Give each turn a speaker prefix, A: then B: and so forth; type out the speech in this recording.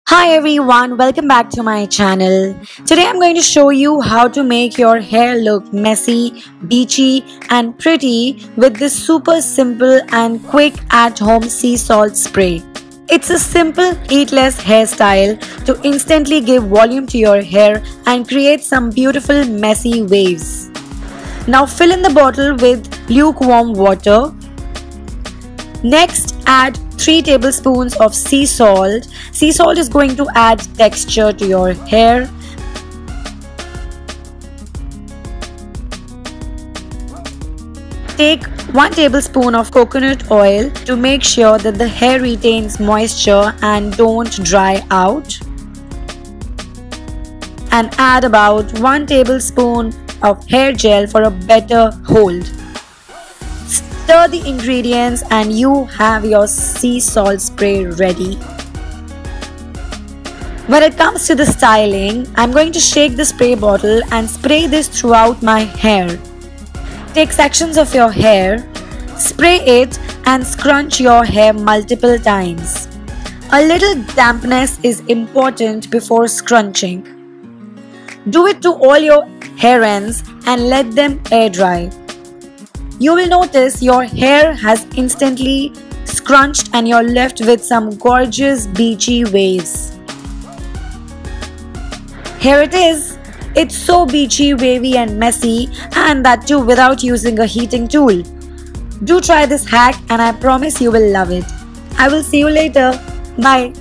A: Hi everyone, welcome back to my channel. Today I'm going to show you how to make your hair look messy, beachy and pretty with this super simple and quick at-home sea salt spray. It's a simple heatless hairstyle to instantly give volume to your hair and create some beautiful messy waves. Now fill in the bottle with lukewarm water. Next, add 3 tablespoons of sea salt. Sea salt is going to add texture to your hair. Take 1 tablespoon of coconut oil to make sure that the hair retains moisture and don't dry out. And add about 1 tablespoon of hair gel for a better hold. Stir the ingredients and you have your sea salt spray ready. When it comes to the styling, I'm going to shake the spray bottle and spray this throughout my hair. Take sections of your hair, spray it and scrunch your hair multiple times. A little dampness is important before scrunching. Do it to all your hair ends and let them air dry. You will notice your hair has instantly scrunched and you're left with some gorgeous beachy waves. Here it is. It's so beachy, wavy and messy, and that too without using a heating tool. Do try this hack and I promise you will love it. I will see you later. Bye.